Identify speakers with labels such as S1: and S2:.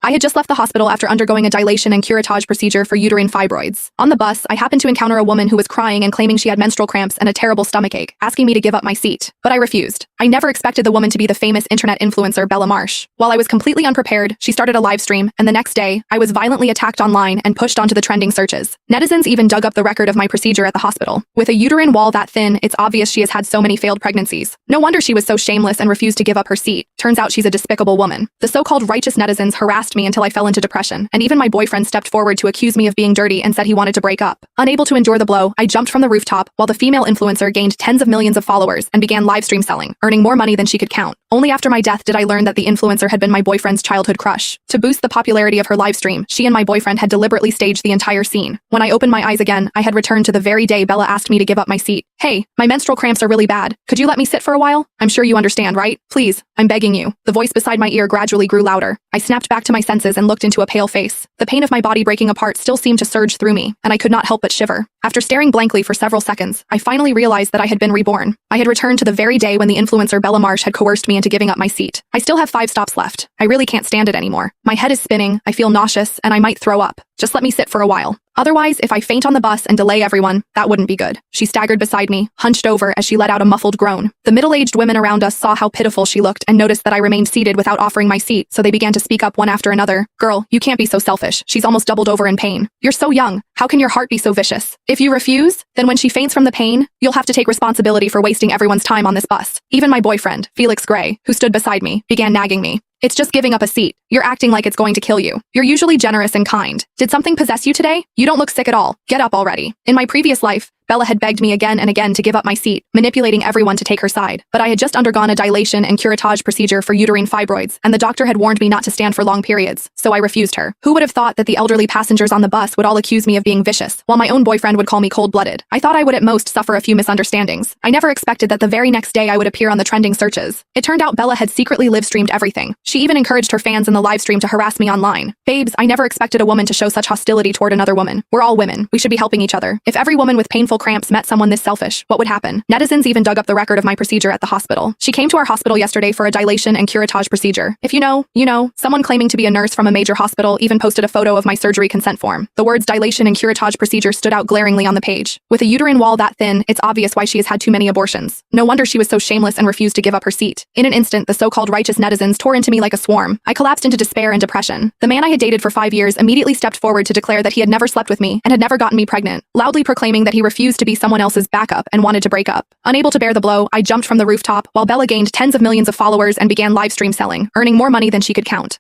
S1: I had just left the hospital after undergoing a dilation and curettage procedure for uterine fibroids. On the bus, I happened to encounter a woman who was crying and claiming she had menstrual cramps and a terrible stomachache, asking me to give up my seat. But I refused. I never expected the woman to be the famous internet influencer Bella Marsh. While I was completely unprepared, she started a live stream, and the next day, I was violently attacked online and pushed onto the trending searches. Netizens even dug up the record of my procedure at the hospital. With a uterine wall that thin, it's obvious she has had so many failed pregnancies. No wonder she was so shameless and refused to give up her seat. Turns out she's a despicable woman. The so-called righteous netizens harassed me until I fell into depression, and even my boyfriend stepped forward to accuse me of being dirty and said he wanted to break up. Unable to endure the blow, I jumped from the rooftop, while the female influencer gained tens of millions of followers and began live stream selling, earning more money than she could count. Only after my death did I learn that the influencer had been my boyfriend's childhood crush. To boost the popularity of her live stream, she and my boyfriend had deliberately staged the entire scene. When I opened my eyes again, I had returned to the very day Bella asked me to give up my seat. Hey, my menstrual cramps are really bad. Could you let me sit for a while? I'm sure you understand, right? Please, I'm begging you. The voice beside my ear gradually grew louder. I snapped back to my senses and looked into a pale face. The pain of my body breaking apart still seemed to surge through me, and I could not help but shiver. After staring blankly for several seconds, I finally realized that I had been reborn. I had returned to the very day when the influencer Bella Marsh had coerced me into giving up my seat. I still have 5 stops left. I really can't stand it anymore. My head is spinning, I feel nauseous, and I might throw up. Just let me sit for a while. Otherwise, if I faint on the bus and delay everyone, that wouldn't be good. She staggered beside me, hunched over as she let out a muffled groan. The middle-aged women around us saw how pitiful she looked and noticed that I remained seated without offering my seat, so they began to speak up one after another. Girl, you can't be so selfish. She's almost doubled over in pain. You're so young. How can your heart be so vicious? If you refuse, then when she faints from the pain, you'll have to take responsibility for wasting everyone's time on this bus. Even my boyfriend, Felix Gray, who stood beside me, began nagging me. It's just giving up a seat. You're acting like it's going to kill you. You're usually generous and kind. Did something possess you today? You don't look sick at all. Get up already. In my previous life, Bella had begged me again and again to give up my seat, manipulating everyone to take her side. But I had just undergone a dilation and curettage procedure for uterine fibroids, and the doctor had warned me not to stand for long periods, so I refused her. Who would have thought that the elderly passengers on the bus would all accuse me of being vicious, while my own boyfriend would call me cold-blooded? I thought I would at most suffer a few misunderstandings. I never expected that the very next day I would appear on the trending searches. It turned out Bella had secretly live-streamed everything. She even encouraged her fans in the live stream to harass me online. Babes, I never expected a woman to show such hostility toward another woman. We're all women. We should be helping each other. If every woman with painful cramps met someone this selfish, what would happen? Netizens even dug up the record of my procedure at the hospital. She came to our hospital yesterday for a dilation and curettage procedure. If you know, you know. Someone claiming to be a nurse from a major hospital even posted a photo of my surgery consent form. The words dilation and curettage procedure stood out glaringly on the page. With a uterine wall that thin, it's obvious why she has had too many abortions. No wonder she was so shameless and refused to give up her seat. In an instant, the so-called righteous netizens tore into me like a swarm. I collapsed into despair and depression. The man I had dated for 5 years immediately stepped forward to declare that he had never slept with me and had never gotten me pregnant, loudly proclaiming that he refused to be someone else's backup and wanted to break up. Unable to bear the blow, I jumped from the rooftop, while Bella gained tens of millions of followers and began live stream selling, earning more money than she could count.